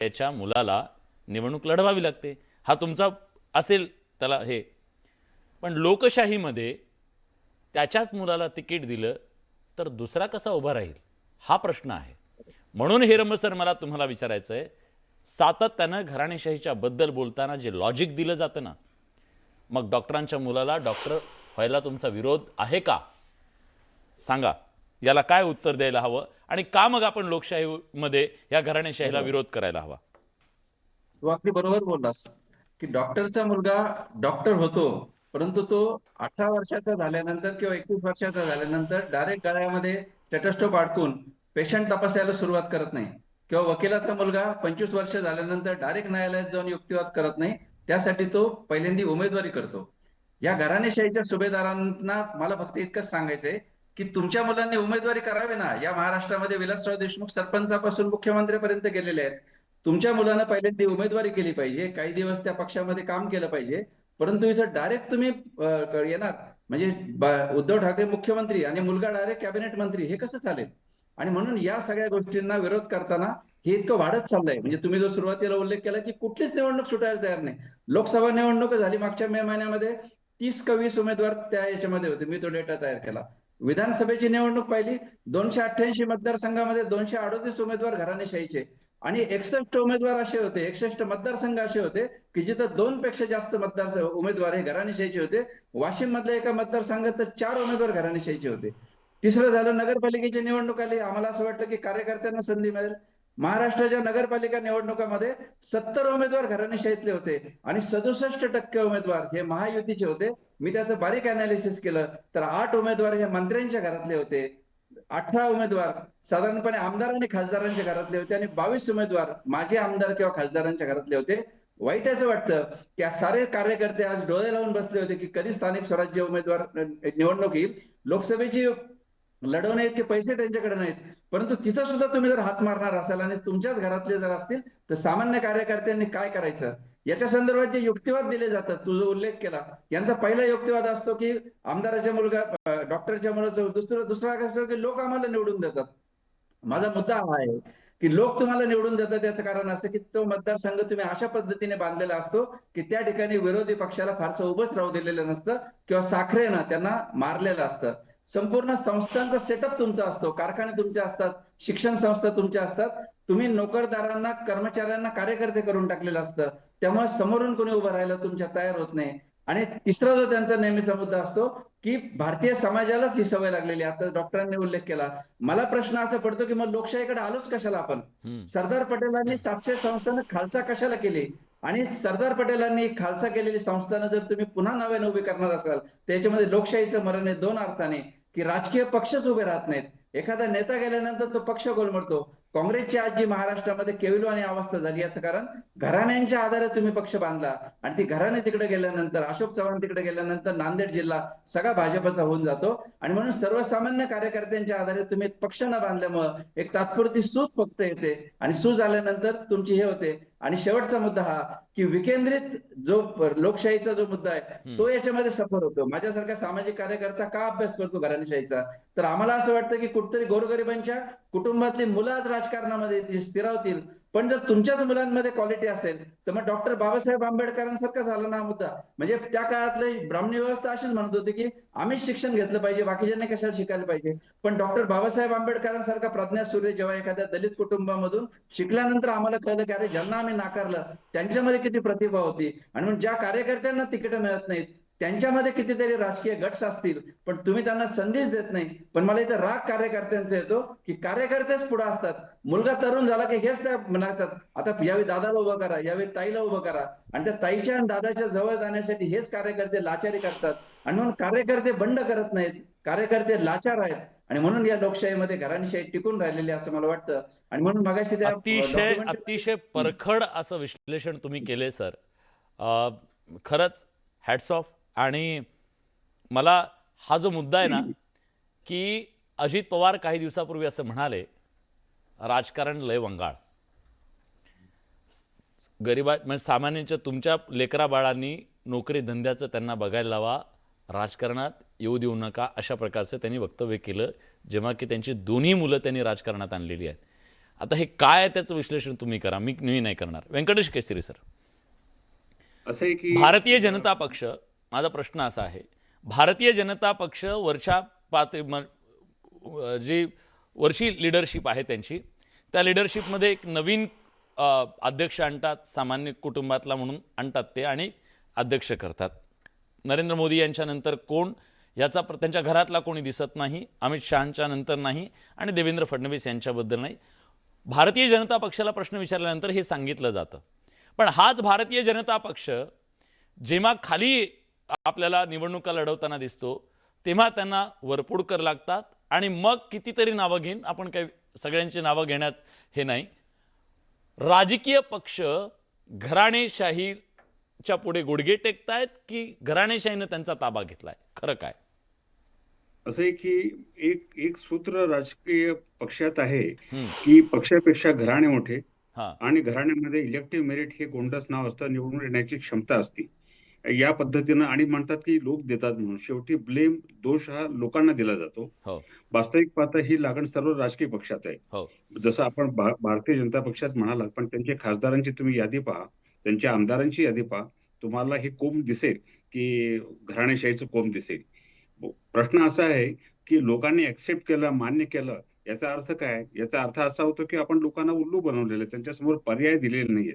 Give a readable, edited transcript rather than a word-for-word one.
त्याच्या मुलाला निवडणूक लढवावी लागते, हा तुमचा असेल त्याला हे. पण लोकशाहीमध्ये त्याच्याच मुलाला तिकीट दिलं तर दुसरा कसा उभा राहील हा प्रश्न आहे. म्हणून हेरंब सर, मला तुम्हाला विचारायचं आहे, सातत्यानं घराणेशाहीच्या बद्दल बोलताना जे लॉजिक दिलं जातं ना, मग डॉक्टरांच्या मुलाला डॉक्टर व्हायला तुमचा विरोध आहे का? सांगा, याला काय उत्तर द्यायला हवं आणि का मग आपण लोकशाहीमध्ये या घराणेशाहीला विरोध करायला हवा? तू अगदी बरोबर बोललास की डॉक्टरचा मुलगा डॉक्टर होतो, परंतु तो 18 वर्षाचा झाल्यानंतर किंवा 21 वर्षाचा झाल्यानंतर डायरेक्ट गळ्यामध्ये स्टेथोस्कोप अडकून पेशंट तपासायला सुरुवात करत नाही. किंवा वकिलाचा मुलगा 25 वर्ष झाल्यानंतर डायरेक्ट न्यायालयात जाऊन युक्तिवाद करत नाही. त्यासाठी तो पहिल्यांदा उमेदवारी करतो. या घराणेशाहीच्या सुभेदारांना मला फक्त इतकंच सांगायचंय की तुमच्या मुलांनी उमेदवारी करावी ना. या महाराष्ट्रामध्ये विलासराव देशमुख सरपंचापासून मुख्यमंत्र्यापर्यंत गेलेले आहेत. तुमच्या मुलानं पहिल्यांदा उमेदवारी केली पाहिजे, काही दिवस त्या पक्षामध्ये काम केलं पाहिजे. परंतु इथं डायरेक्ट तुम्ही येणार म्हणजे उद्धव ठाकरे मुख्यमंत्री आणि मुलगा डायरेक्ट कॅबिनेट मंत्री, हे कसं चालेल? आणि म्हणून या सगळ्या गोष्टींना विरोध करताना हे इतकं वाढत चाललंय. म्हणजे तुम्ही जो सुरुवातीला उल्लेख केला की कुठलीच निवडणूक सुटायला तयार नाही. लोकसभा निवडणूक झाली मागच्या मे महिन्यामध्ये, 30 का 20 उमेदवार त्या याच्यामध्ये होते. मी तो डेटा तयार केला. विधानसभेची निवडणूक पाहिली, 288 मतदारसंघामध्ये 238 उमेदवार घराणेशाहीचे आणि 61 उमेदवार असे होते, 61 मतदारसंघ असे होते की जिथं 2 पेक्षा जास्त उमेदवार हे घराणेशाहीचे होते. वाशिम मधल्या एका मतदारसंघात तर 4 उमेदवार घराणेशाहीचे होते. तिसरं झालं, नगरपालिकेची निवडणूक आली. आम्हाला असं वाटलं की कार्यकर्त्यांना संधी मिळेल. महाराष्ट्राच्या नगरपालिका निवडणुकामध्ये 70 उमेदवार घराणेशाहीतले होते आणि 67% उमेदवार हे महायुतीचे होते. मी त्याचं बारीक अनालिसिस केलं तर 8 उमेदवार हे मंत्र्यांच्या घरातले होते, 18 उमेदवार साधारणपणे आमदार आणि खासदारांच्या घरातले होते आणि 22 उमेदवार माजी आमदार किंवा खासदारांच्या घरातले होते. वाईट असं वाटतं की सारे कार्यकर्ते आज डोळे लावून बसले होते की कधी स्थानिक स्वराज्य उमेदवार निवडणूक येईल. लोकसभेची लढवणे इतके पैसे त्यांच्याकडे नाहीत, परंतु तिथं सुद्धा तुम्ही जर हात मारणार असाल आणि तुमच्याच घरातले जर असतील तर सामान्य कार्यकर्त्यांनी काय करायचं याच्या संदर्भात जे युक्तिवाद दिले जातात, तू जो उल्लेख केला, यांचा पहिला युक्तिवाद असतो की आमदाराच्या मुलगा डॉक्टरच्या मुलाचं, दुसरा असतो की लोक आम्हाला निवडून देतात. माझा मुद्दा हा आहे की लोक तुम्हाला निवडून देतात याचं कारण असं की तो मतदारसंघ तुम्ही अशा पद्धतीने बांधलेला असतो की त्या ठिकाणी विरोधी पक्षाला फारसं उभंच राहू दिलेलं नसतं किंवा साखरेनं त्यांना मारलेलं असतं. संपूर्ण संस्थांचा सेटअप तुमचा असतो, कारखाने तुमचे असतात, शिक्षण संस्था तुमच्या असतात. तुम्ही नोकरदारांना, कर्मचाऱ्यांना कार्यकर्ते करून टाकलेलं असतं. त्यामुळे समोरून कोणी उभं राहायला तुमच्या तयार होत नाही. आणि तिसरा जो त्यांचा नेहमीचा मुद्दा असतो की भारतीय समाजालाच ही सवय लागलेली आहे. आता डॉक्टरांनी उल्लेख केला. मला प्रश्न असा पडतो की मग लोकशाहीकडे आलोच कशाला आपण? सरदार पटेलांनी 700 संस्थानं खालसा कशाला केली? आणि सरदार पटेलांनी खालसा केलेली संस्थानं जर तुम्ही पुन्हा नव्याने उभी करणार असाल, त्याच्यामध्ये लोकशाहीचं मरण आहे 2 अर्थाने, की राजकीय पक्षच उभे राहत नाहीत. एखादा नेता गेल्यानंतर तो पक्ष कोलमडतो. काँग्रेसची आज जी महाराष्ट्रामध्ये केविलवाणी अवस्था झाली याचं कारण घराण्यांच्या आधारे तुम्ही पक्ष बांधला आणि ती घराणे तिकडे गेल्यानंतर, अशोक चव्हाण तिकडे गेल्यानंतर नांदेड जिल्हा सगळा भाजपचा होऊन जातो. आणि म्हणून सर्वसामान्य कार्यकर्त्यांच्या आधारे तुम्ही पक्ष न बांधल्यामुळं एक तात्पुरती सूज फक्त येते आणि सूज आल्यानंतर तुमची हे होते. आणि शेवटचा मुद्दा हा की विकेंद्रित जो लोकशाहीचा जो मुद्दा आहे तो याच्यामध्ये सफर होतो. माझ्यासारखा सामाजिक कार्यकर्ता का अभ्यास करतो घराणेशाहीचा? तर आम्हाला असं वाटतं की कुठतरी गोरगरिबांच्या कुटुंबातली मुलं आज राजकारणामध्ये स्थिरावतील. पण जर तुमच्याच मुलांमध्ये क्वालिटी असेल तर मग डॉक्टर बाबासाहेब आंबेडकरांसारखा झाला ना मुद्दा. म्हणजे त्या काळातली ब्राह्मणी व्यवस्था अशीच म्हणत होती की आम्हीच शिक्षण घेतलं पाहिजे, बाकीच्यांनी कशाला शिकायला पाहिजे. पण डॉक्टर बाबासाहेब आंबेडकरांसारखा प्रज्ञासूर्य जेव्हा एखाद्या दलित कुटुंबामधून शिकल्यानंतर आम्हाला कळलं की अरे ज्यांना आम्ही नाकारलं त्यांच्यामध्ये किती प्रतिभा होती. आणि म्हणून ज्या कार्यकर्त्यांना तिकीट मिळत नाहीत त्यांच्यामध्ये कितीतरी राजकीय गट्स असतील, पण तुम्ही त्यांना संधीच देत नाही. पण मला इथं राग कार्यकर्त्यांचा येतो की कार्यकर्तेच पुढे असतात. मुलगा तरुण झाला की हेच त्या म्हणतात आता यावेळी दादाला उभं करा, यावेळी ताईला उभं करा. आणि त्या ताईच्या आणि दादाच्या जवळ जाण्यासाठी हेच कार्यकर्ते लाचारी करतात. आणि म्हणून कार्यकर्ते बंड करत नाहीत, कार्यकर्ते लाचार आहेत. आणि म्हणून या लोकशाहीमध्ये घराणेशाही टिकून राहिलेली असं मला वाटतं. आणि म्हणून मगाशी त्या अतिशय अतिशय परखड असं विश्लेषण तुम्ही केले सर. खरंच हॅट्स ऑफ. आणि मला हा जो मुद्दा आहे ना की अजित पवार काही दिवसापूर्वी असं म्हणाले, राजकारण लय वंगाळ, गरिबा म्हणजे सामान्यांच्या तुमच्या लेकरा बाळांनी नोकरी धंद्याचं त्यांना बघायला लावा, राजकारणात येऊ देऊ नका, अशा प्रकारचं त्यांनी वक्तव्य केलं जेव्हा की त्यांची दोन्ही मुलं त्यांनी राजकारणात आणलेली आहेत. आता हे काय आहे त्याचं विश्लेषण तुम्ही करा, मी नाही करणार. व्यंकटेश केसरी सर, असं आहे की भारतीय जनता पक्ष, माझा प्रश्न असा आहे, भारतीय जनता पक्ष वरच्या जी वरची लिडरशिप आहे त्यांची, त्या लिडरशिपमध्ये एक नवीन अध्यक्ष आणतात, सामान्य कुटुंबातला म्हणून आणतात ते आणि अध्यक्ष करतात. नरेंद्र मोदी यांच्यानंतर कोण याचा त्यांच्या घरातला कोणी दिसत नाही, अमित शहांच्या नंतर नाही आणि देवेंद्र फडणवीस यांच्याबद्दल नाही. भारतीय जनता पक्षाला प्रश्न विचारल्यानंतर हे सांगितलं जातं. पण हाच भारतीय जनता पक्ष जेव्हा खाली आपल्याला निवडणुका लढवताना दिसतो तेव्हा त्यांना वरपुडकर लागतात आणि मग कितीतरी नावं घेईन, आपण काही सगळ्यांची नावं घेण्यात हे नाही, राजकीय पक्ष घराणेशाहीच्या पुढे गुडघे टेकतायत की घराणेशाहीनं त्यांचा ताबा घेतलाय? खरं काय? असं आहे की एक एक सूत्र राजकीय पक्षात आहे हम्म. की पक्षापेक्षा घराणे मोठे हां, आणि घराण्यामध्ये इलेक्टिव्ह मेरिट हे गोंडस नाव असतं, निवडून येण्याची क्षमता असते या पद्धतीनं, आणि म्हणतात की लोक देतात म्हणून. शेवटी ब्लेम, दोष हा लोकांना दिला जातो. हो वास्तविक पाहता ही लागण सर्व राजकीय पक्षात आहे. हो जसं आपण भारतीय जनता पक्षात म्हणाला, पण त्यांच्या खासदारांची तुम्ही यादी पहा, त्यांच्या आमदारांची यादी पहा, तुम्हाला हे कोंब दिसेल की घराणेशाहीचं कोंब दिसेल. प्रश्न असा आहे की लोकांनी ऍक्सेप्ट केलं, मान्य केलं, याचा अर्थ काय? याचा अर्थ असा होतो की आपण लोकांना उल्लू बनवलेलं आहे, त्यांच्यासमोर पर्याय दिलेले नाहीये.